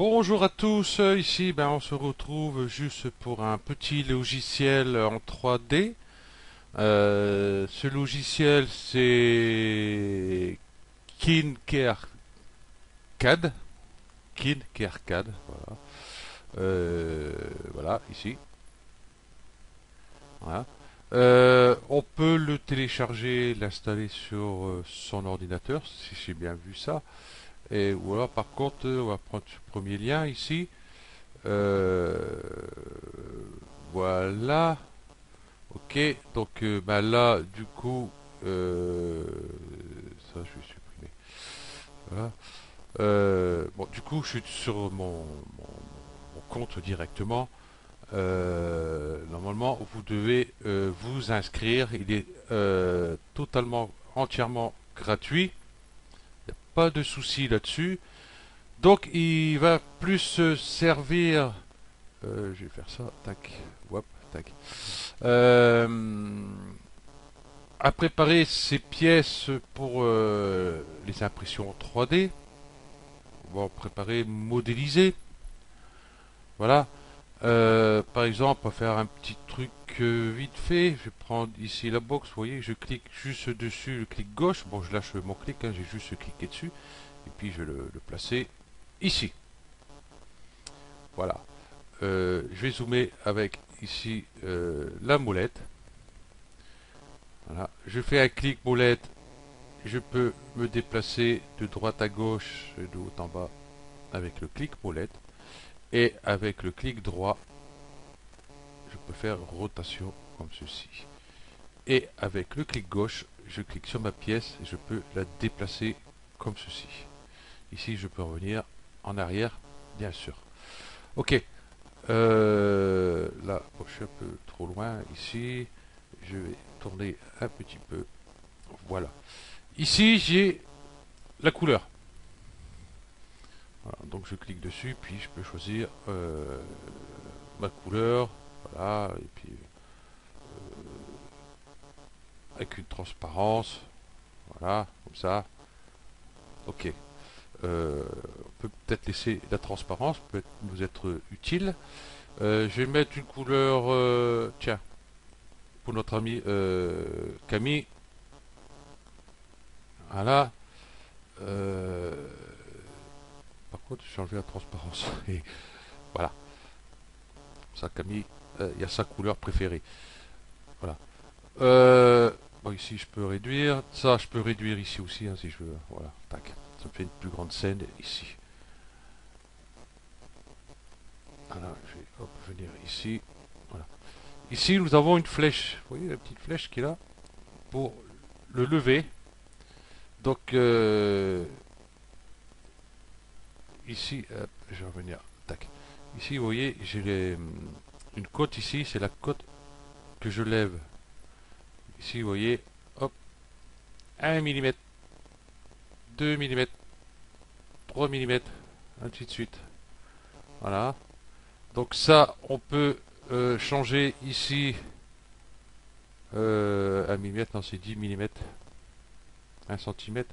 Bonjour à tous, ici on se retrouve juste pour un petit logiciel en 3D. Ce logiciel c'est KinKeRCAD. KinKeRCAD, voilà. Voilà, ici. Voilà. On peut le télécharger, l'installer sur son ordinateur, si j'ai bien vu ça. Et voilà, par contre, on va prendre ce premier lien ici. Euh, voilà. Ok. Donc là, du coup, ça, je vais supprimer. Voilà. Bon, du coup, je suis sur mon compte directement. Normalement, vous devez vous inscrire. Il est totalement, entièrement gratuit. Pas de souci là-dessus. Donc, il va plus servir. Je vais faire ça. Tac. Hop, tac. Euh, à préparer ces pièces pour les impressions 3D. On va préparer, modéliser. Voilà. Par exemple, on va faire un petit truc vite fait. Je vais prendre ici la box. Vous voyez, je clique juste dessus, le clic gauche. Bon, je lâche mon clic, hein, j'ai juste cliqué dessus. Et puis, je vais le placer ici. Voilà. Je vais zoomer avec ici la molette. Voilà. Je fais un clic molette. Je peux me déplacer de droite à gauche et de haut en bas avec le clic molette. Et avec le clic droit, je peux faire rotation comme ceci. Et avec le clic gauche, je clique sur ma pièce et je peux la déplacer comme ceci. Ici, je peux revenir en arrière, bien sûr. Ok. Là, bon, je suis un peu trop loin ici. Je vais tourner un petit peu. Voilà. Ici, j'ai la couleur. Voilà, donc je clique dessus, puis je peux choisir ma couleur. Voilà, et puis avec une transparence. Voilà, comme ça. Ok. On peut peut-être laisser la transparence, peut nous être utile. Je vais mettre une couleur, tiens, pour notre ami Camille. Voilà. Euh, par contre, j'ai enlevé la transparence. Et voilà. Ça, Camille, il y a sa couleur préférée. Voilà. Bon, ici, je peux réduire. Ça, je peux réduire ici aussi, hein, si je veux. Voilà. Tac. Ça me fait une plus grande scène ici. Voilà. Je vais hop, venir ici. Voilà. Ici, nous avons une flèche. Vous voyez la petite flèche qui est là pour le lever. Donc, ici, je vais revenir. Tac. Ici, vous voyez, j'ai une côte ici. C'est la côte que je lève. Ici, vous voyez, hop, 1 mm, 2 mm, 3 mm, ainsi de suite. Voilà. Donc ça, on peut changer ici 1 mm, non c'est 10 mm, 1 cm.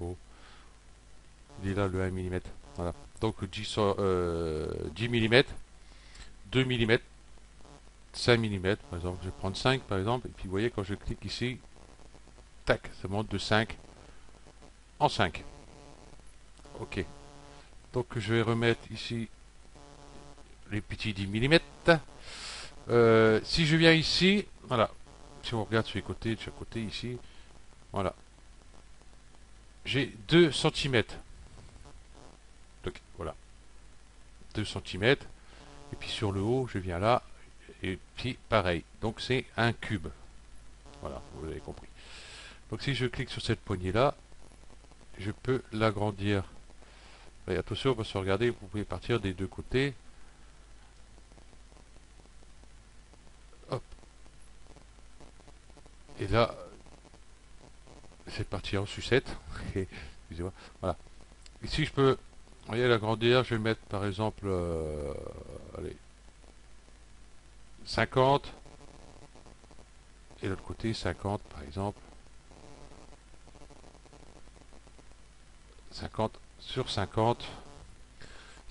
Oh, il est là le 1 mm. Voilà. Donc 10 mm, 2 mm, 5 mm par exemple. Je vais prendre 5 par exemple. Et puis vous voyez quand je clique ici, tac, ça monte de 5 en 5. Ok. Donc je vais remettre ici les petits 10 mm. Si je viens ici, voilà. Si on regarde sur les côtés, de chaque côté ici, voilà. J'ai 2 cm. Donc voilà. 2 cm. Et puis sur le haut, je viens là. Et puis pareil. Donc c'est un cube. Voilà, vous avez compris. Donc si je clique sur cette poignée là, je peux l'agrandir. Et attention parce que regardez, vous pouvez partir des deux côtés. Hop. Et là, c'est parti en sucette. Excusez-moi. Voilà. Ici je peux, vous voyez l'agrandir, je vais mettre par exemple allez, 50. Et l'autre côté 50 par exemple. 50 sur 50.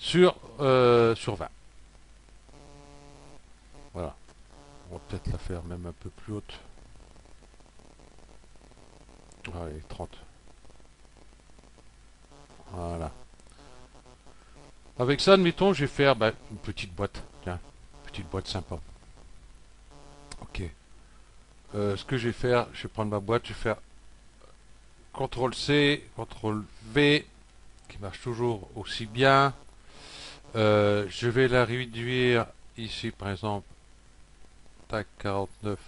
sur 20. Voilà. On va peut-être la faire même un peu plus haute. Allez, 30. Voilà. Avec ça, admettons, je vais faire une petite boîte. Tiens, petite boîte sympa. Ok. Ce que je vais faire, je vais prendre ma boîte, je vais faire CTRL C, CTRL V, qui marche toujours aussi bien. Je vais la réduire ici, par exemple, tac, 49,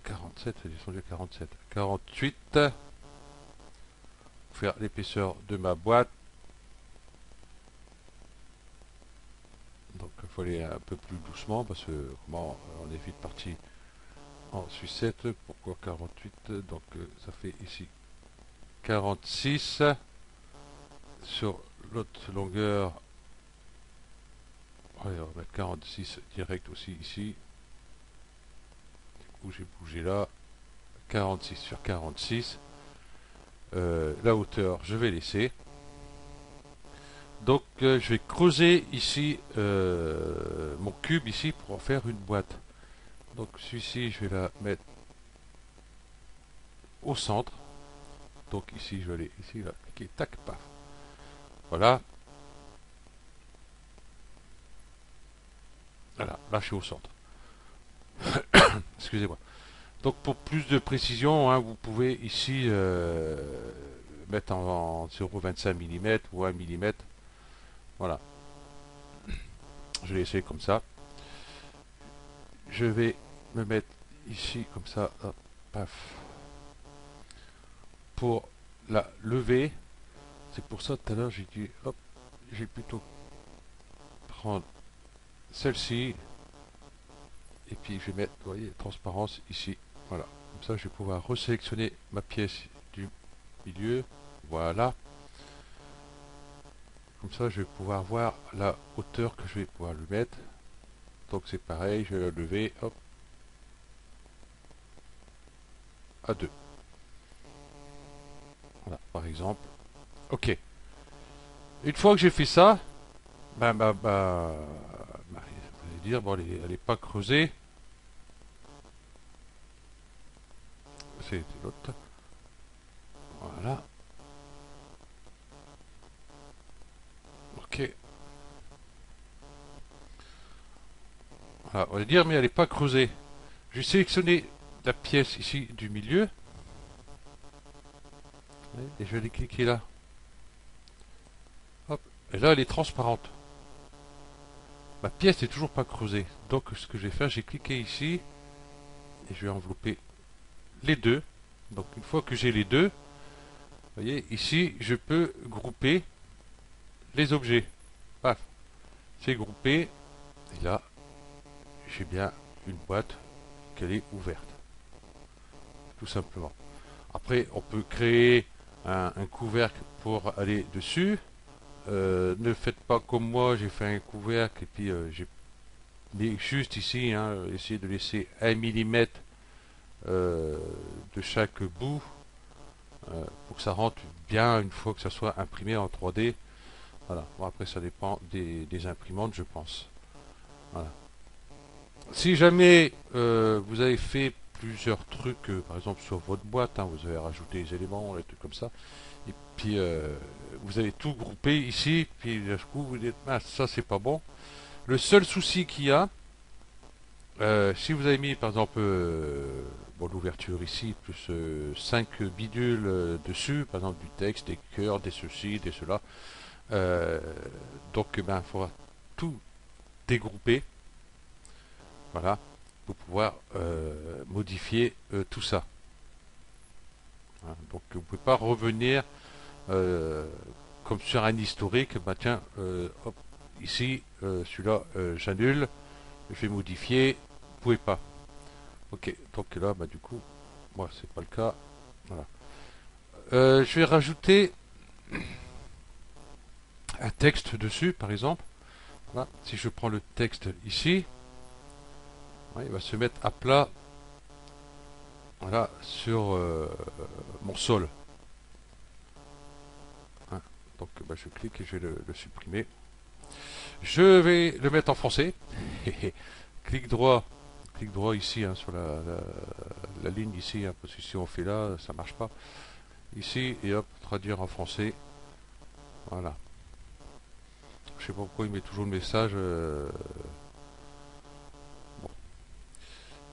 47, c'est descendu à 47, 48, pour faire l'épaisseur de ma boîte. Donc il faut aller un peu plus doucement parce que comment on est vite parti en sucette. Pourquoi 48? Donc ça fait ici 46 sur l'autre longueur. Allez, on va mettre 46 direct aussi ici. Du coup j'ai bougé là. 46 sur 46. La hauteur je vais laisser. Donc je vais creuser ici mon cube ici pour en faire une boîte. Donc celui-ci je vais la mettre au centre. Donc ici je vais aller ici là, cliquer, tac, paf. Voilà. Voilà, là je suis au centre. Excusez-moi. Donc pour plus de précision, hein, vous pouvez ici mettre en 0,25 mm ou 1 mm. Voilà. Je vais essayer comme ça. Je vais me mettre ici comme ça. Hop, paf. Pour la lever. C'est pour ça tout à l'heure j'ai dit hop, j'ai plutôt prendre celle-ci et puis je vais mettre, vous voyez, transparence ici. Voilà. Comme ça je vais pouvoir resélectionner ma pièce du milieu. Voilà. Comme ça je vais pouvoir voir la hauteur que je vais pouvoir lui mettre. Donc c'est pareil, je vais la lever, hop, à 2. Voilà, par exemple. Ok. Une fois que j'ai fait ça, vous allez dire, bon, elle est pas creusée. C'est l'autre. Voilà. Ok. Voilà, on va dire, mais elle n'est pas creusée. Je vais sélectionner la pièce ici du milieu. Et je vais aller cliquer là. Hop. Et là, elle est transparente. Ma pièce n'est toujours pas creusée. Donc, ce que je vais faire, j'ai cliqué ici. Et je vais envelopper les deux. Donc, une fois que j'ai les deux, vous voyez, ici, je peux grouper les objets. Paf. C'est groupé. Et là, j'ai bien une boîte qu'elle est ouverte. Tout simplement. Après, on peut créer un couvercle pour aller dessus. Ne faites pas comme moi, j'ai fait un couvercle et puis j'ai mis juste ici, hein, essayer de laisser 1 mm de chaque bout pour que ça rentre bien une fois que ça soit imprimé en 3D. Voilà. Bon, après, ça dépend des imprimantes, je pense. Voilà. Si jamais vous avez fait plusieurs trucs, par exemple sur votre boîte, hein, vous avez rajouté des éléments, des trucs comme ça, et puis vous avez tout groupé ici, puis du coup vous dites, ah, ça c'est pas bon. Le seul souci qu'il y a, si vous avez mis par exemple bon, l'ouverture ici, plus 5 bidules dessus, par exemple du texte, des cœurs, des ceci, des cela, euh, donc il faudra tout dégrouper. Voilà, pour pouvoir modifier tout ça. Hein, donc vous ne pouvez pas revenir comme sur un historique. Bah tiens, hop, ici, celui-là, j'annule, je vais modifier. Vous pouvez pas. Ok, donc là, du coup, moi c'est pas le cas. Voilà. Je vais rajouter un texte dessus, par exemple. Voilà. Si je prends le texte ici, ouais, il va se mettre à plat, voilà, sur mon sol. Donc bah, je clique et je vais le supprimer. Je vais le mettre en français. clic droit ici hein, sur la ligne ici, hein, parce que si on fait là, ça marche pas. Ici et hop, traduire en français. Voilà. Je sais pas pourquoi il met toujours le message. Bon.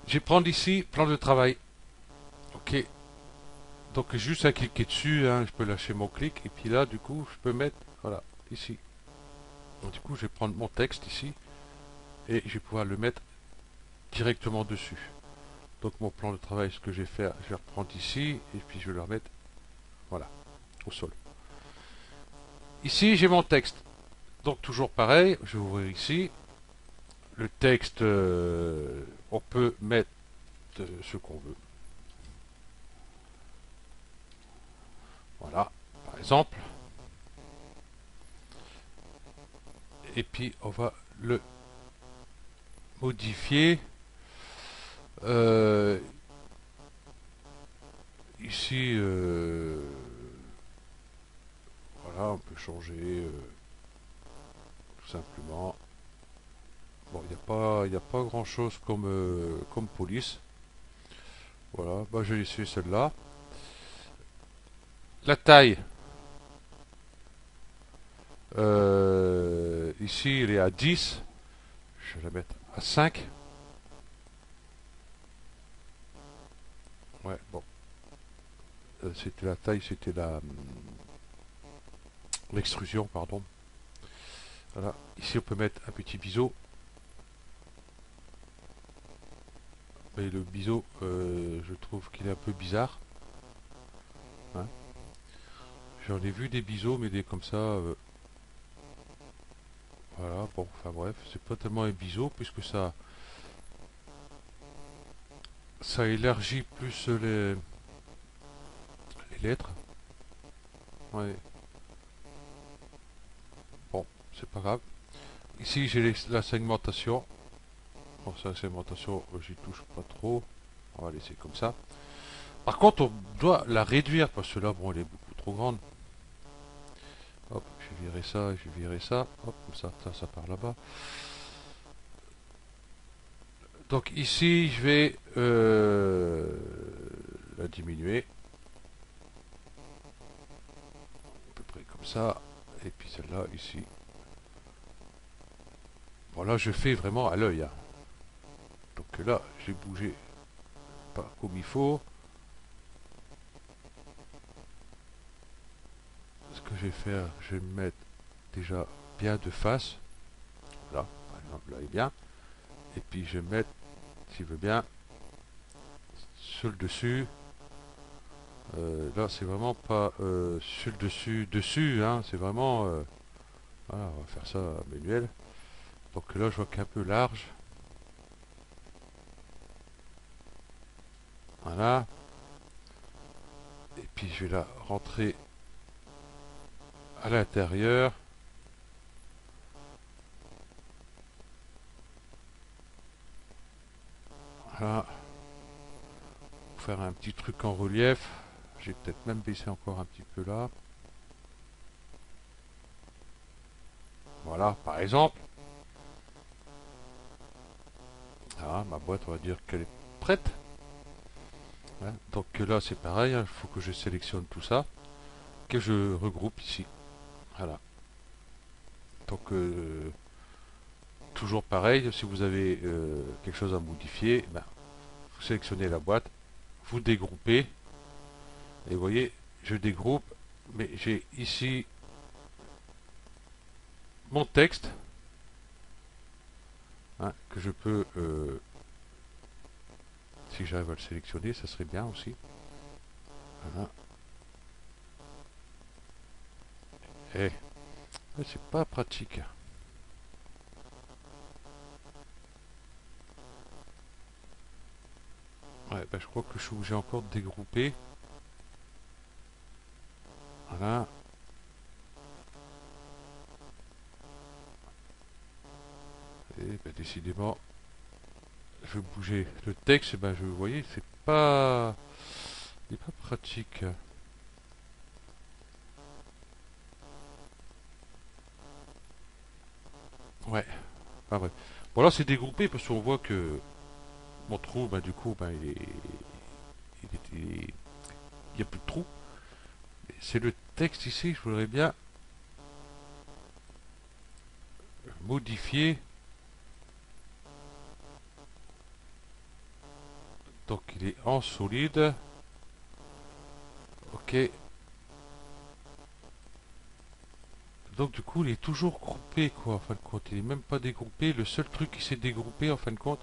Je vais prendre ici plan de travail. Ok. Donc juste à cliquer dessus, hein, je peux lâcher mon clic et puis là du coup je peux mettre voilà ici. Donc, du coup je vais prendre mon texte ici et je vais pouvoir le mettre directement dessus. Donc mon plan de travail, ce que je vais faire, je vais reprendre ici et puis je vais le remettre voilà au sol. Ici j'ai mon texte. Donc toujours pareil, je vais ouvrir ici. Le texte, on peut mettre ce qu'on veut. Voilà, par exemple. Et puis on va le modifier. Euh, ici, voilà, on peut changer tout simplement. Bon, il n'y a pas grand chose comme police. Voilà, bah, je vais laisser celle-là. La taille, ici, il est à 10. Je vais la mettre à 5. Ouais, bon. C'était la taille, c'était l'extrusion, pardon. Voilà. Ici, on peut mettre un petit biseau. Mais le biseau, je trouve qu'il est un peu bizarre. Hein. J'en ai vu des biseaux, mais des comme ça. Voilà, bon, enfin bref, c'est pas tellement un biseau puisque ça élargit plus les lettres. Ouais. Bon, c'est pas grave. Ici, j'ai la segmentation. Bon, ça, la segmentation, j'y touche pas trop. On va laisser comme ça. Par contre, on doit la réduire parce que là, bon, elle est beaucoup trop grande. Hop, je vais virer ça, je vais virer ça. Hop, comme ça part là-bas. Donc ici, je vais la diminuer. À peu près comme ça. Et puis celle-là, ici. Bon, là, je fais vraiment à l'œil. Hein. Donc là, j'ai bougé pas comme il faut. Ce que je vais faire, je vais me mettre déjà bien de face. Là, par exemple, là est bien. Et puis je vais mettre, s'il veut bien, sur le dessus. Là, c'est vraiment pas sur le dessus, hein, c'est vraiment. Voilà, on va faire ça manuel. Donc là, je vois qu'un peu large. Voilà. Et puis je vais la rentrer à l'intérieur. Voilà. Pour faire un petit truc en relief. J'ai peut-être même baissé encore un petit peu là. Voilà, par exemple. Ah, ma boîte, on va dire qu'elle est prête. Hein. Donc là, c'est pareil. Il faut que je sélectionne tout ça. Que je regroupe ici. Voilà. Donc, toujours pareil. Si vous avez quelque chose à modifier, ben, vous sélectionnez la boîte. Vous dégroupez. Et vous voyez, je dégroupe. Mais j'ai ici mon texte. Hein, que je peux, si j'arrive à le sélectionner, ça serait bien aussi. Voilà. Et c'est pas pratique. Ouais, ben, je crois que je suis obligé encore de dégrouper. Voilà. Et ben, décidément, je vais bouger le texte. Ben, vous voyez, c'est pas pratique. Ouais, pas vrai. Bon là c'est dégroupé parce qu'on voit que mon trou, ben, du coup, ben, il y a plus de trou. C'est le texte ici, je voudrais bien modifier. Donc il est en solide. Ok. Donc du coup il est toujours groupé quoi en fin de compte. Il est même pas dégroupé. Le seul truc qui s'est dégroupé en fin de compte,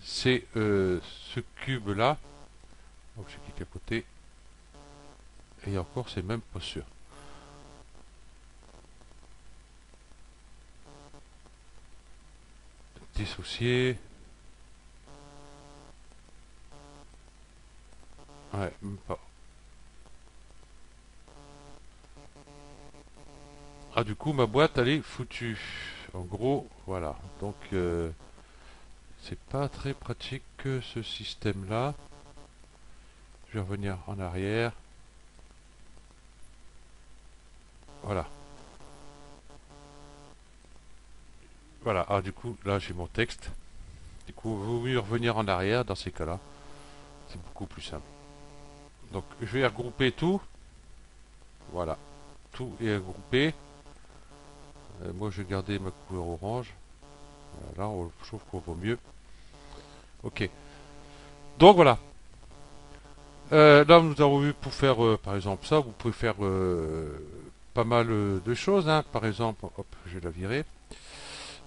c'est ce cube là. Donc je clique à côté. Et encore c'est même pas sûr. Dissocier. Ouais, même pas. Ah du coup ma boîte elle est foutue. En gros, voilà. Donc c'est pas très pratique que ce système là. Je vais revenir en arrière. Voilà. Voilà. Ah du coup là j'ai mon texte. Du coup, vous mieux revenir en arrière dans ces cas-là. C'est beaucoup plus simple. Donc, je vais regrouper tout. Voilà. Tout est regroupé. Moi, je vais garder ma couleur orange. Là, je trouve qu'on vaut mieux. Ok. Donc, voilà. Là, nous avons vu pour faire, par exemple, ça. Vous pouvez faire pas mal de choses. Hein. Par exemple, hop, je vais la virer.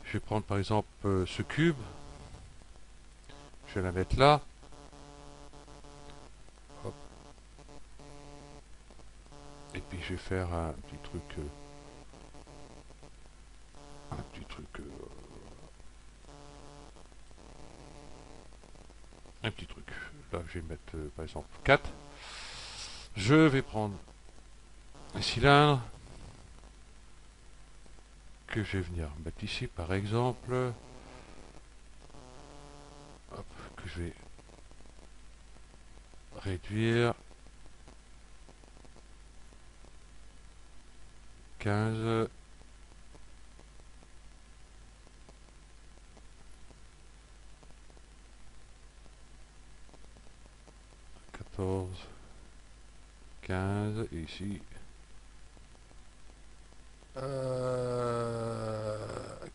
Je vais prendre, par exemple, ce cube. Je vais la mettre là. Hop. Et puis, je vais faire un petit truc. Un petit truc. Un petit truc. Là, je vais mettre par exemple 4. Je vais prendre un cylindre que je vais venir mettre ici par exemple. Hop, que je vais réduire 15, 14, 15 et ici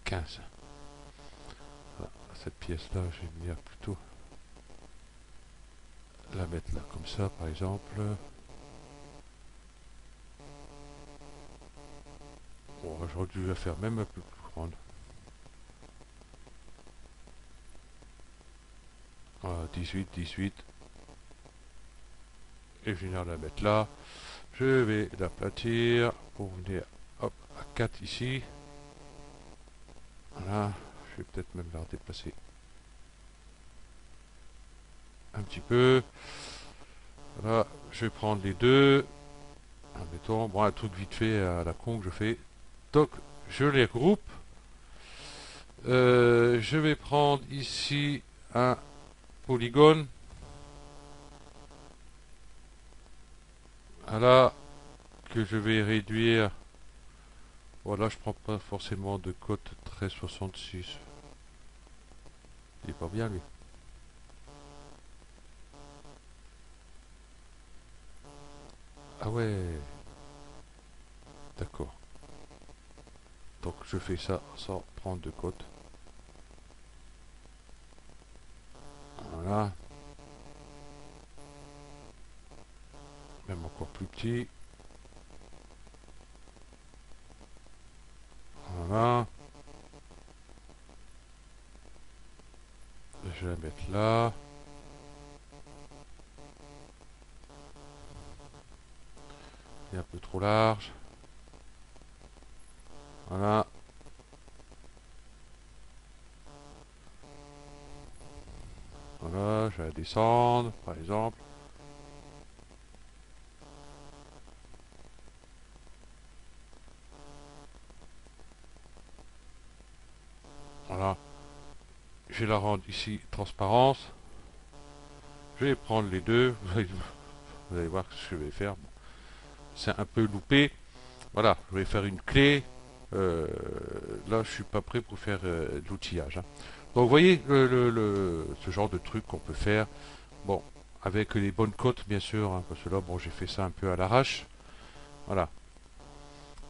15. Voilà, cette pièce là, je vais venir plutôt la mettre là comme ça par exemple. Bon, j'aurais dû la faire même un peu plus grande. Voilà, 18, 18. Et je viens la mettre là. Je vais l'aplatir pour venir hop, à 4 ici. Voilà, je vais peut-être même la déplacer un petit peu. Voilà, je vais prendre les deux. Admettons, bon, un truc vite fait à la con que je fais. Donc, je les regroupe. Je vais prendre ici un polygone. Voilà, que je vais réduire. Voilà, je prends pas forcément de code 1366. Il est pas bien lui. Ah ouais, d'accord. Donc je fais ça sans prendre de code. Voilà, même encore plus petit. Voilà, je vais la mettre là. Il est un peu trop large. Voilà, voilà, je vais la descendre, par exemple. Voilà, je vais la rendre ici transparence. Je vais prendre les deux. Vous allez voir ce que je vais faire. Bon, c'est un peu loupé. Voilà, je vais faire une clé. Euh, Là, je suis pas prêt pour faire de l'outillage, hein. Donc, vous voyez ce genre de truc qu'on peut faire. Bon, avec les bonnes côtes, bien sûr, hein, parce que là, bon, j'ai fait ça un peu à l'arrache. Voilà.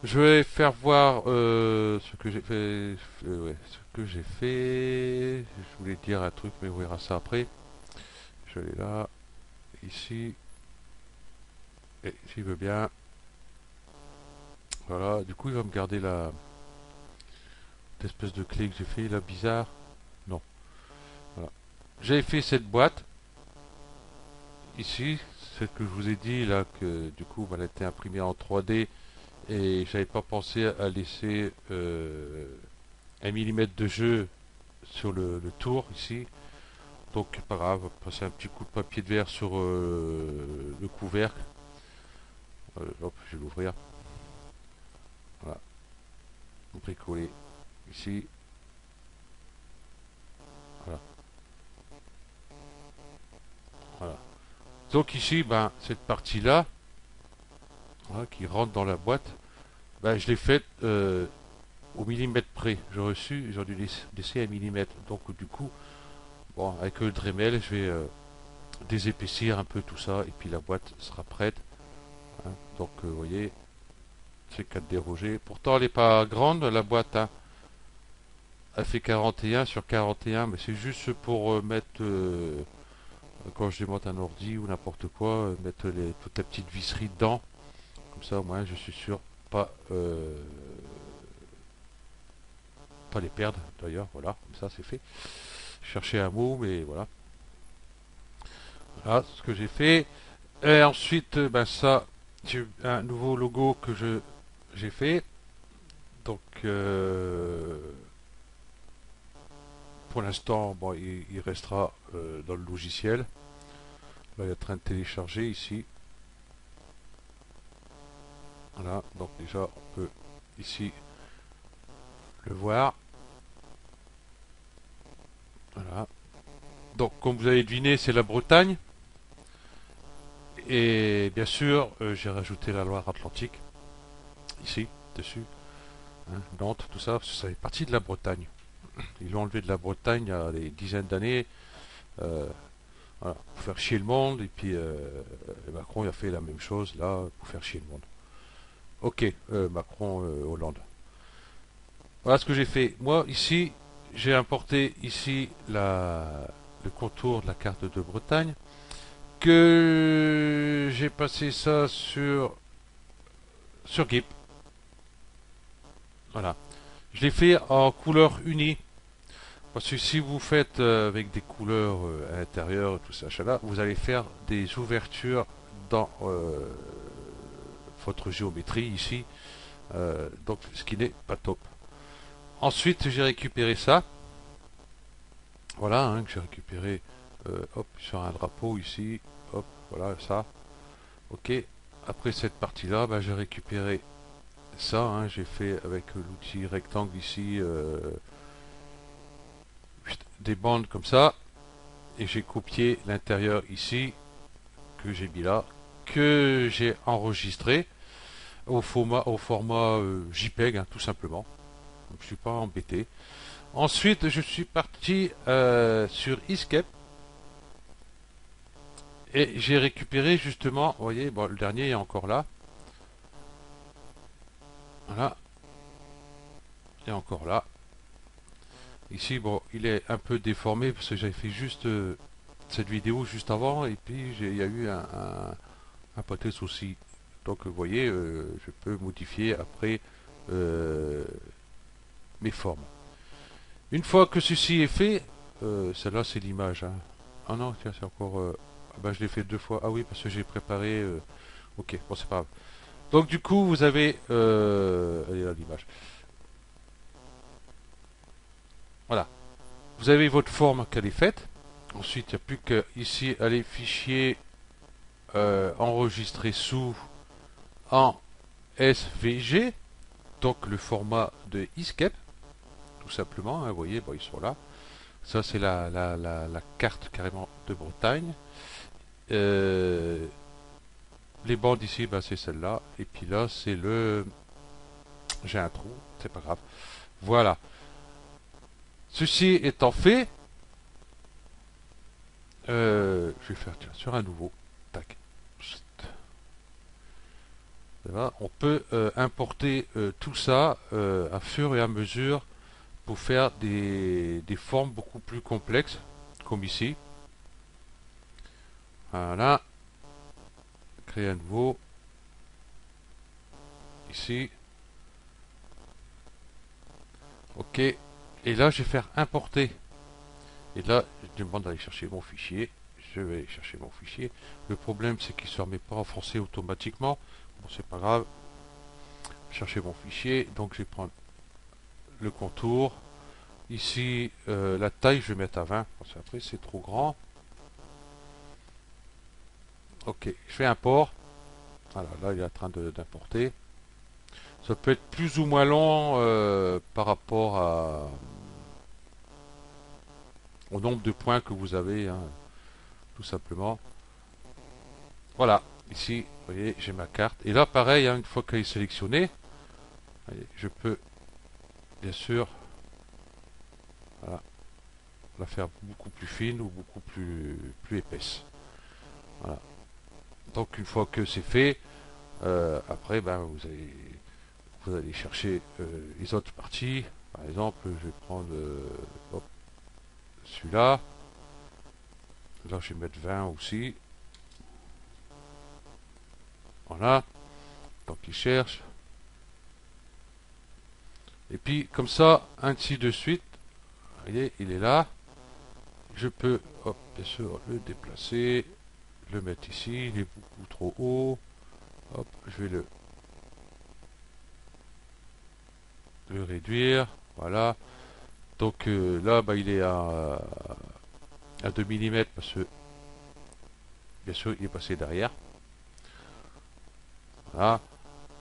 Je vais faire voir ce que j'ai fait. Ouais, ce que j'ai fait. Je voulais dire un truc, mais on verra ça après. Je l'ai là, ici, et s'il veut bien. Voilà. Du coup, il va me garder cette espèce de clé que j'ai fait là, bizarre. Non. Voilà. J'ai fait cette boîte ici, celle que je vous ai dit là, que du coup, elle a été imprimée en 3D et j'avais pas pensé à laisser 1 mm de jeu sur le tour ici. Donc pas grave, passer un petit coup de papier de verre sur le couvercle. Hop, je vais l'ouvrir. Voilà, bricoler ici. Voilà, voilà. Donc ici, ben, cette partie-là, voilà, qui rentre dans la boîte, ben, je l'ai faite au millimètre près. J'ai dû laisser 1 mm. Donc du coup, bon, avec le Dremel, je vais désépaissir un peu tout ça et puis la boîte sera prête, hein. Donc vous voyez, c'est 4D Roger. Pourtant, elle n'est pas grande la boîte, hein. Elle fait 41 sur 41, mais c'est juste pour mettre, quand je démonte un ordi ou n'importe quoi, mettre toutes les petites visseries dedans. Comme ça, au moins, je suis sûr pas, pas les perdre. D'ailleurs, voilà, comme ça, c'est fait. Chercher un mot, mais voilà. Voilà ce que j'ai fait. Et ensuite, ben ça, j'ai un nouveau logo que j'ai fait. Donc, pour l'instant, bon, il restera dans le logiciel. Là, il est en train de télécharger ici. Voilà, donc déjà, on peut ici le voir. Voilà. Donc, comme vous avez deviné, c'est la Bretagne. Et bien sûr, j'ai rajouté la Loire-Atlantique, ici, dessus, hein, Nantes, tout ça, parce que ça fait partie de la Bretagne. Ils l'ont enlevé de la Bretagne il y a des dizaines d'années, euh, voilà, pour faire chier le monde, et puis Macron il a fait la même chose là, pour faire chier le monde. Ok, Macron, Hollande. Voilà ce que j'ai fait. Moi, ici, j'ai importé ici le contour de la carte de Bretagne, que j'ai passé ça sur GIMP. Voilà. Je l'ai fait en couleur unie. Parce que si vous faites avec des couleurs à l'intérieur, tout ça, là, vous allez faire des ouvertures dans votre géométrie ici. Donc, ce qui n'est pas top. Ensuite, j'ai récupéré ça. Voilà, hein, que j'ai récupéré hop, sur un drapeau ici. Hop, voilà ça. Ok. Après cette partie-là, bah, j'ai récupéré ça, hein, j'ai fait avec l'outil rectangle ici des bandes comme ça et j'ai copié l'intérieur ici que j'ai mis là, que j'ai enregistré au format JPEG, hein, tout simplement. Donc, je suis pas embêté. Ensuite, je suis parti sur Escape et j'ai récupéré justement, vous voyez, bon, le dernier est encore là. Voilà, il est encore là. Ici, bon, il est un peu déformé parce que j'avais fait juste cette vidéo juste avant et puis il y a eu un pâté souci. Donc, vous voyez, je peux modifier après euh, mes formes. Une fois que ceci est fait, celle-là c'est l'image, hein. Ah non, tiens, c'est encore. Ah ben, je l'ai fait 2 fois. Ah oui, parce que j'ai préparé. Ok, bon, c'est pas grave. Donc, du coup, vous avez. Elle est là l'image. Voilà. Vous avez votre forme qu'elle est faite. Ensuite, il n'y a plus que ici aller fichier enregistrer sous en SVG, donc le format de Escape, tout simplement, hein, vous voyez, bon, ils sont là. Ça, c'est la carte carrément de Bretagne. Les bandes ici, bah, c'est celle-là. Et puis là, c'est J'ai un trou, c'est pas grave. Voilà. Ceci étant fait, je vais faire tiens, sur un nouveau. Tac. Ça va. On peut importer tout ça à fur et à mesure pour faire des formes beaucoup plus complexes, comme ici. Voilà. Créer un nouveau. Ici. Ok. Et là, je vais faire importer. Et là, je demande d'aller chercher mon fichier. Je vais aller chercher mon fichier. Le problème, c'est qu'il ne se remet pas en français automatiquement. Bon, c'est pas grave. Chercher mon fichier. Donc, je vais prendre le contour. Ici, la taille, je vais mettre à 20. Parce qu'après, c'est trop grand. Ok, je fais import. Voilà, là, il est en train d'importer. Ça peut être plus ou moins long par rapport au nombre de points que vous avez, hein, tout simplement. Voilà, ici, vous voyez, j'ai ma carte. Et là, pareil, hein, une fois qu'elle est sélectionnée, je peux, bien sûr, voilà, la faire beaucoup plus fine ou beaucoup plus épaisse. Voilà. Donc, une fois que c'est fait, après, ben, vous allez chercher les autres parties. Par exemple, je vais prendre celui-là. Là, je vais mettre 20 aussi. Voilà. Donc, il cherche. Et puis, comme ça, ainsi de suite. Vous voyez, il est là. Je peux, hop, bien sûr, le déplacer. Le mettre ici. Il est beaucoup trop haut. Hop, je vais le réduire. Voilà. Donc là, bah, il est à 2 mm parce que, bien sûr, il est passé derrière. Voilà.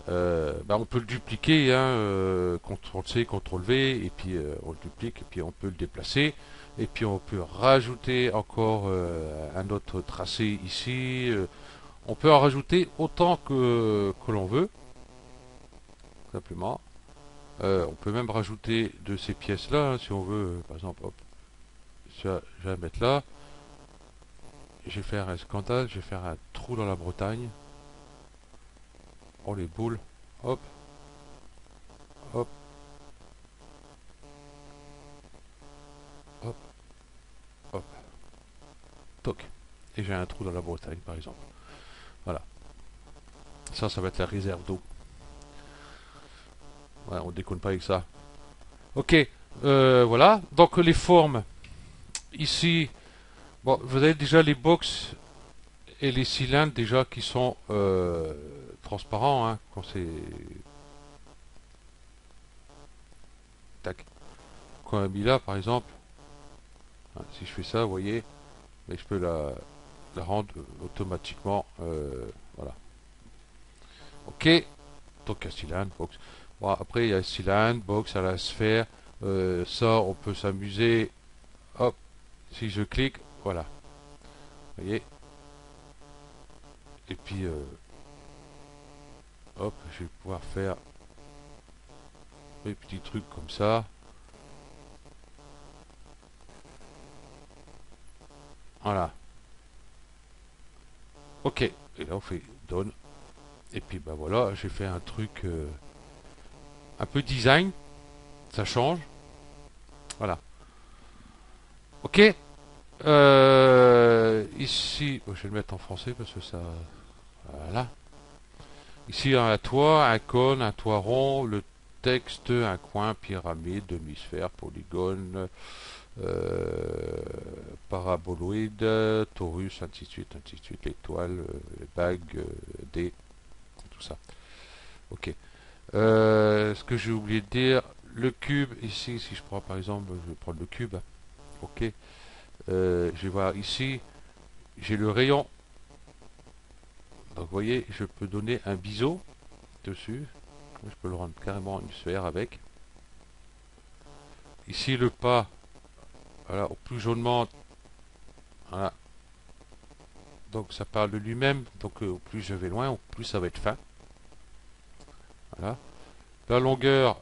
Bah, on peut le dupliquer, hein, CTRL-C, CTRL-V, et puis on le duplique, et puis on peut le déplacer, et puis on peut rajouter encore un autre tracé ici. On peut en rajouter autant que l'on veut, simplement. On peut même rajouter de ces pièces-là, hein, si on veut, par exemple, hop, ça, je vais la mettre là. Je vais faire un scandale, je vais faire un trou dans la Bretagne. Oh les boules, hop, hop, hop, hop. Toc. Et j'ai un trou dans la Bretagne, par exemple. Voilà. Ça va être la réserve d'eau. Ouais, on déconne pas avec ça. Ok. Voilà. Donc les formes. Ici, bon, vous avez déjà les box et les cylindres déjà qui sont transparents. Hein, quand c'est... Tac. Quand on a mis là, par exemple. Hein, si je fais ça, vous voyez. Mais je peux la rendre automatiquement. Voilà. Ok. Donc un cylindre, box. Bon, après, il y a cylindre, box à la sphère. Ça, on peut s'amuser. Hop, si je clique, voilà. Vous voyez. Et puis, hop, je vais pouvoir faire des petits trucs comme ça. Voilà. Ok. Et là, on fait done. Et puis, ben voilà, j'ai fait un truc un peu design. Ça change. Voilà. Ok. Ici, je vais le mettre en français parce que ça. Voilà. Ici, un toit, un cône, un toit rond, le texte, un coin, pyramide, demi-sphère, polygone, paraboloïde, torus, ainsi de suite, l'étoile, les bagues, des, tout ça. Ok. Ce que j'ai oublié de dire, le cube, ici, si je prends par exemple, je vais prendre le cube. Ok. Je vais voir ici, j'ai le rayon. Donc vous voyez, je peux donner un biseau dessus. Je peux le rendre carrément une sphère avec. Ici le pas, voilà, au plus jaunement, voilà. Donc ça parle de lui-même. Donc au plus je vais loin, au plus ça va être fin. Voilà. La longueur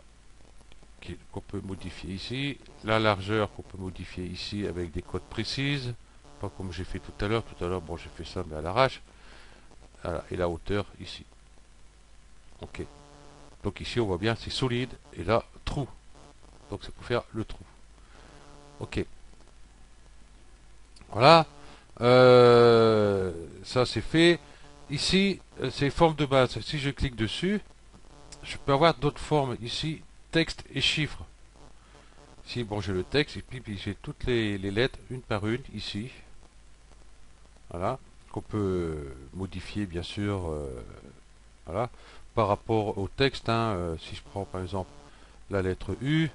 qu'on peut modifier ici, la largeur qu'on peut modifier ici avec des codes précises, pas comme j'ai fait tout à l'heure. Tout à l'heure, bon, j'ai fait ça mais à l'arrache. Voilà, et la hauteur ici. Ok. Donc ici, on voit bien, c'est solide. Et là, trou. Donc c'est pour faire le trou. Ok. Voilà. Ça, c'est fait. Ici, c'est forme de base. Si je clique dessus, je peux avoir d'autres formes. Ici, texte et chiffres. Ici, bon, j'ai le texte et puis j'ai toutes les lettres une par une ici. Voilà. Qu'on peut modifier, bien sûr. Voilà. Par rapport au texte, hein, si je prends par exemple la lettre U,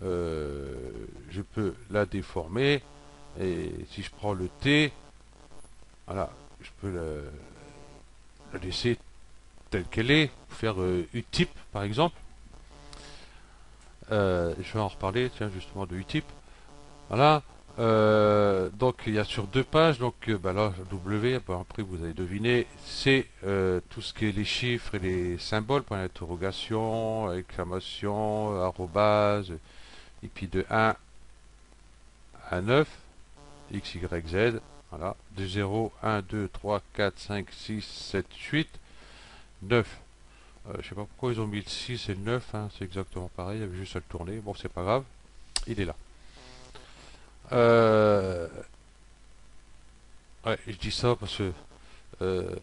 je peux la déformer. Et si je prends le T, voilà, je peux la laisser telle qu'elle est, faire Utype par exemple. Je vais en reparler, tiens, justement de Utype. Voilà. Donc il y a sur deux pages, donc bah là W, bon, après vous avez deviné, c'est tout ce qui est les chiffres et les symboles, point d'interrogation, exclamation, arrobase, et puis de 1 à 9, X, Y, Z, voilà, de 0, 1, 2, 3, 4, 5, 6, 7, 8, 9. Je sais pas pourquoi ils ont mis le 6 et le 9, hein, c'est exactement pareil, il y avait juste à le tourner, bon c'est pas grave, il est là. Euh, ouais, je dis ça parce que euh,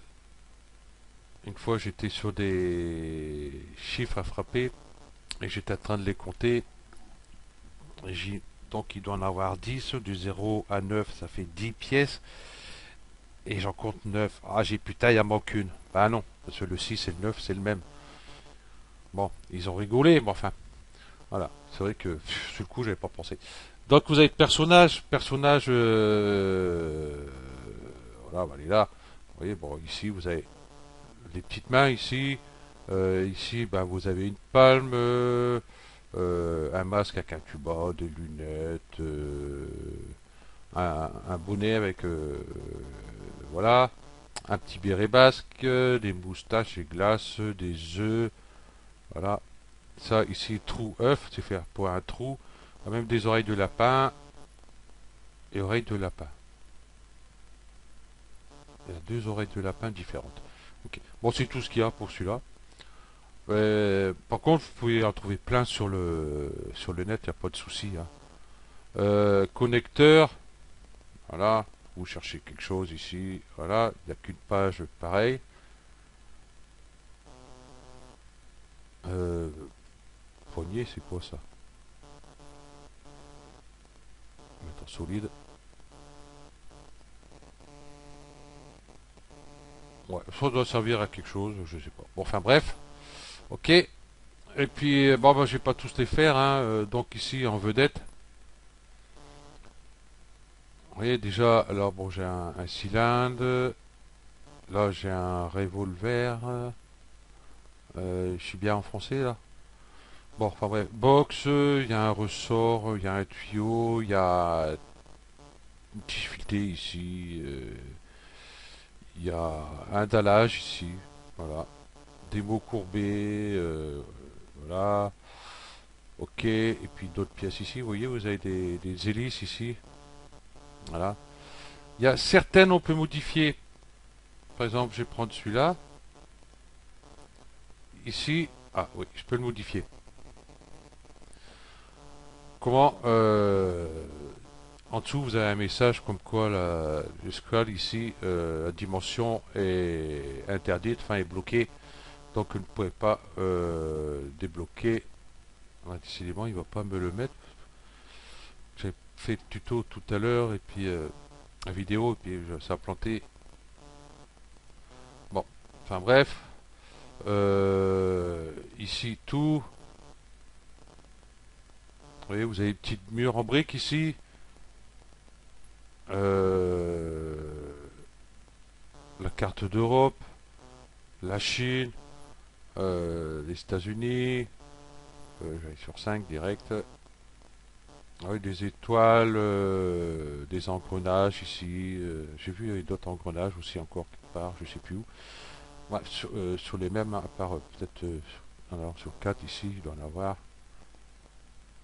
une fois j'étais sur des chiffres à frapper et j'étais en train de les compter. Donc il doit en avoir 10, du 0 à 9 ça fait 10 pièces et j'en compte 9. Ah j'ai putain il en manque une. Bah non, parce que le 6 et le 9 c'est le même. Bon, ils ont rigolé, mais enfin, voilà. C'est vrai que sur le coup j'avais pas pensé. Donc vous avez personnage, voilà, bah, elle est là. Vous voyez, bon ici vous avez les petites mains ici. Ici, ben, vous avez une palme, un masque avec un tuba, des lunettes, un bonnet avec, voilà, un petit béret basque, des moustaches et glaces, des œufs, voilà. Ça ici, trou œuf, c'est fait pour un trou. Même des oreilles de lapin et oreilles de lapin. Il y a deux oreilles de lapin différentes. Ok. Bon, c'est tout ce qu'il y a pour celui-là. Par contre, vous pouvez en trouver plein sur le net, il n'y a pas de souci, hein. Connecteur, voilà, vous cherchez quelque chose ici, voilà, il n'y a qu'une page pareil. Euh, Poignée, c'est quoi ça? Mettre en solide. Ouais, ça doit servir à quelque chose, je sais pas. Bon, enfin bref, ok. Et puis, bon, bah, je vais pas tous les faire, hein. Donc ici, en vedette, vous voyez déjà, alors bon, j'ai un cylindre, là j'ai un revolver, je suis bien en français là. Bon, enfin bref, box, il y a un ressort, il y a un tuyau, il y a une difficulté ici, il y a un dallage ici, voilà, des mots courbés, voilà, ok, et puis d'autres pièces ici, vous voyez, vous avez des hélices ici, voilà. Il y a certaines on peut modifier, par exemple, je vais prendre celui-là, ici, ah oui, je peux le modifier. Comment en dessous, vous avez un message comme quoi le scroll ici, la dimension est interdite, enfin est bloquée, donc vous ne pouvez pas débloquer. Ah, décidément, il ne va pas me le mettre. J'ai fait le tuto tout à l'heure et puis la vidéo et puis ça a planté. Bon, enfin bref, ici tout. Vous voyez, vous avez une petite mur en briques ici. Euh, la carte d'Europe, la Chine, les États-Unis, j'allais sur 5 direct. Ah oui, des étoiles, des engrenages ici. J'ai vu d'autres engrenages aussi encore quelque part, je sais plus où. Ouais, sur les mêmes, à part peut-être Alors sur 4 ici, il doit en avoir.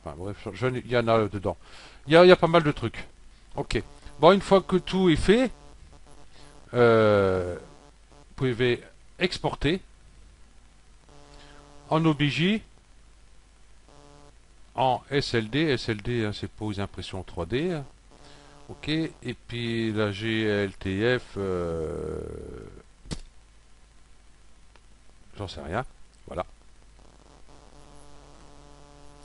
Enfin bref, il y en a dedans. Il y a pas mal de trucs. Ok. Bon, une fois que tout est fait, vous pouvez exporter en OBJ, en SLD. SLD, hein, c'est pour les impressions 3D. Ok. Et puis la GLTF, j'en sais rien. Voilà.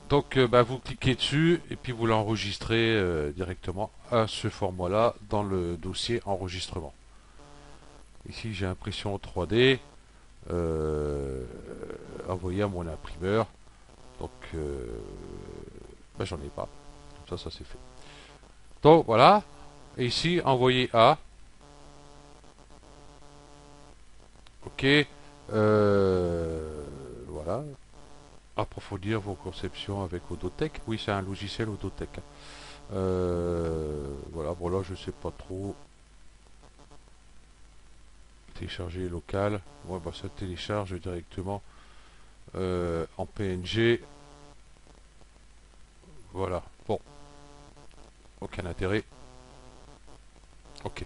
Donc bah, vous cliquez dessus et puis vous l'enregistrez directement à ce format-là dans le dossier enregistrement. Ici j'ai impression 3D envoyé à mon imprimeur. Donc bah, j'en ai pas. Ça c'est fait. Donc voilà. Et ici envoyer à. Ok. Voilà. Approfondir vos conceptions avec Odotech. Oui, c'est un logiciel Odotech. Voilà, bon là je sais pas trop. Télécharger local. Ouais, bah ça télécharge directement en PNG. Voilà. Bon, aucun intérêt. Ok.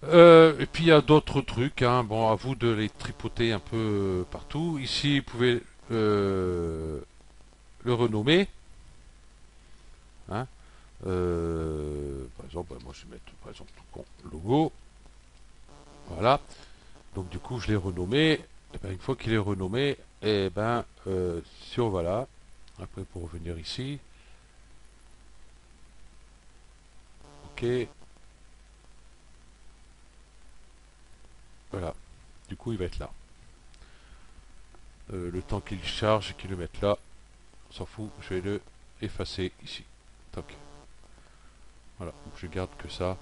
Et puis il y a d'autres trucs. Hein. Bon, à vous de les tripoter un peu partout. Ici, vous pouvez le renommer. Hein. Par exemple, moi je vais mettre par exemple logo. Voilà. Donc du coup, je l'ai renommé. Et ben, une fois qu'il est renommé, et ben, si on va là, après pour revenir ici, ok, voilà. Du coup, il va être là. Le temps qu'il charge et qu'il le mette là, on s'en fout. Je vais le effacer ici. Toc. Voilà. Donc, je garde que ça.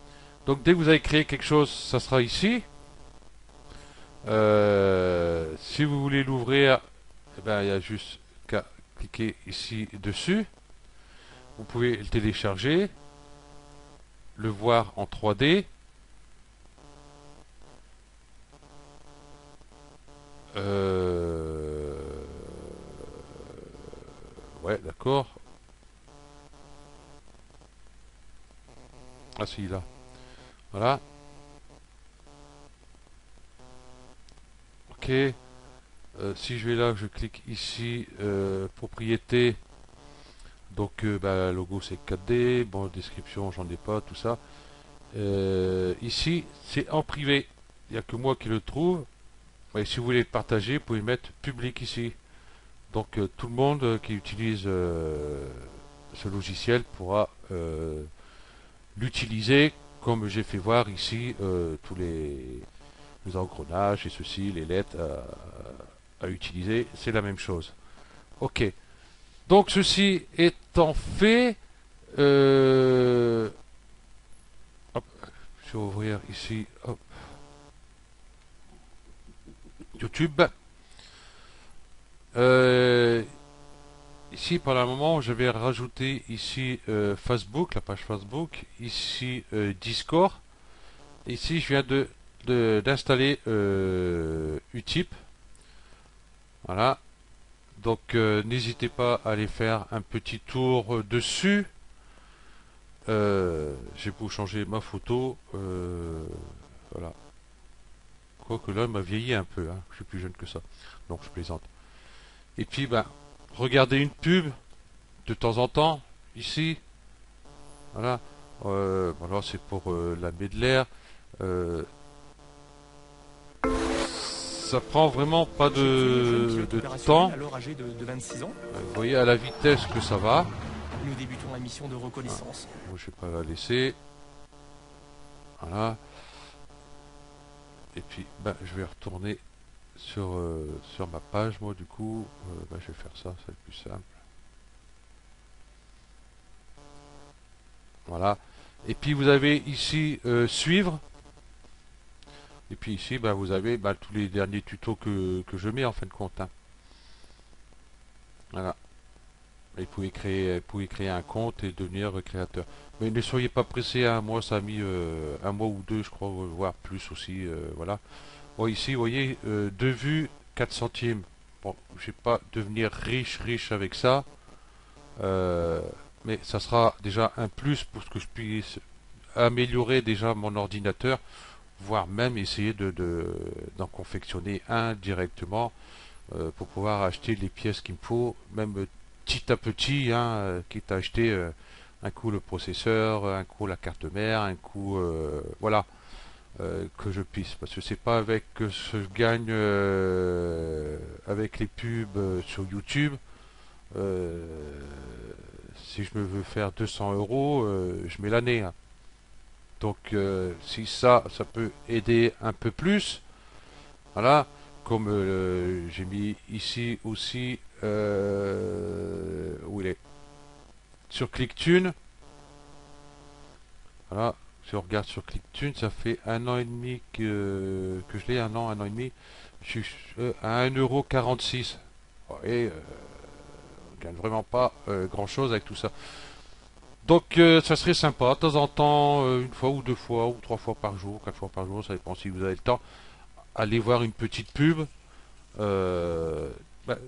Donc dès que vous avez créé quelque chose, ça sera ici. Si vous voulez l'ouvrir, eh ben, il y a juste qu'à cliquer ici dessus. Vous pouvez le télécharger, le voir en 3D. Ouais, d'accord. Ah si, là. Voilà. Ok. Si je vais là, je clique ici, propriété. Donc, bah, logo c'est 4D. Bon, description, j'en ai pas, tout ça. Ici, c'est en privé. Il n'y a que moi qui le trouve. Et si vous voulez le partager, vous pouvez mettre public ici. Donc, tout le monde qui utilise ce logiciel pourra l'utiliser comme j'ai fait voir ici tous les engrenages et ceci, les lettres à utiliser, c'est la même chose. Ok. Donc ceci étant fait, hop, je vais ouvrir ici hop, YouTube. Euh, Ici, par le moment, je vais rajouter ici Facebook, la page Facebook, ici Discord. Ici, je viens d'installer Utip. Voilà. Donc, n'hésitez pas à aller faire un petit tour dessus. J'ai beau changer ma photo. Voilà. Quoique là, elle m'a vieilli un peu. Hein. Je suis plus jeune que ça. Donc, je plaisante. Et puis, ben, regardez une pub de temps en temps. Ici. Voilà. Voilà, c'est pour la Medler. Euh, Ça prend vraiment pas de temps. Alors âgé de 26 ans, Vous voyez à la vitesse que ça va. nous débutons la mission de reconnaissance. Moi, je vais pas la laisser. Voilà. Et puis, ben, je vais retourner sur ma page. Moi, du coup, ben, je vais faire ça. C'est le plus simple. Voilà. Et puis, vous avez ici suivre. Et puis ici, ben, vous avez ben, tous les derniers tutos que je mets en fin de compte. Hein. Voilà. Et vous pouvez créer un compte et devenir créateur. Mais ne soyez pas pressé, hein. Moi ça a mis un mois ou deux, je crois, voire plus aussi. Voilà. Bon, ici, vous voyez, 2 vues, 4 centimes. Bon, je vais pas devenir riche avec ça, mais ça sera déjà un plus pour que je puisse améliorer déjà mon ordinateur, voire même essayer d'en confectionner un directement pour pouvoir acheter les pièces qu'il me faut, même petit à petit, hein, quitte à acheter un coup le processeur, un coup la carte mère, un coup voilà, que je puisse, parce que c'est pas avec que je gagne avec les pubs sur YouTube. euh, Si je me veux faire 200 euros, je mets l'année, hein. Donc si ça peut aider un peu plus, voilà, comme j'ai mis ici aussi, où il est, sur ClickTune, voilà, si on regarde sur ClickTune, ça fait 1 an et demi que je l'ai, un an et demi, je suis à 1,46 €. Et on gagne vraiment pas grand chose avec tout ça. Donc ça serait sympa, de temps en temps, une fois ou deux fois, ou trois fois par jour, quatre fois par jour, ça dépend si vous avez le temps, aller voir une petite pub. Euh,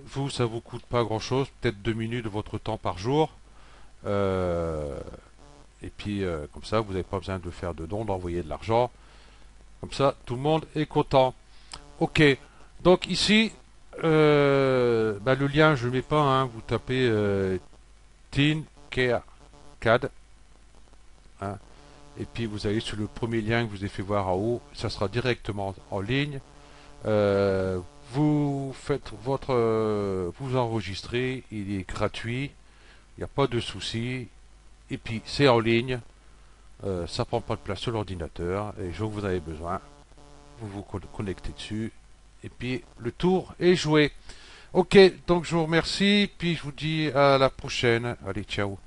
Vous, ça vous coûte pas grand chose, peut-être 2 minutes de votre temps par jour. Euh, et puis comme ça, vous n'avez pas besoin de faire de dons, d'envoyer de l'argent. Comme ça, tout le monde est content. Ok, donc ici, le lien, je ne le mets pas, hein, vous tapez Tinkercad, hein, et puis vous allez sur le premier lien que je vous ai fait voir en haut, ça sera directement en ligne. Euh, Vous faites vous enregistrez, il est gratuit, il n'y a pas de souci, et puis c'est en ligne, ça prend pas de place sur l'ordinateur, et je vous avez besoin, vous vous connectez dessus, et puis le tour est joué. Ok, donc je vous remercie, puis je vous dis à la prochaine. Allez, ciao.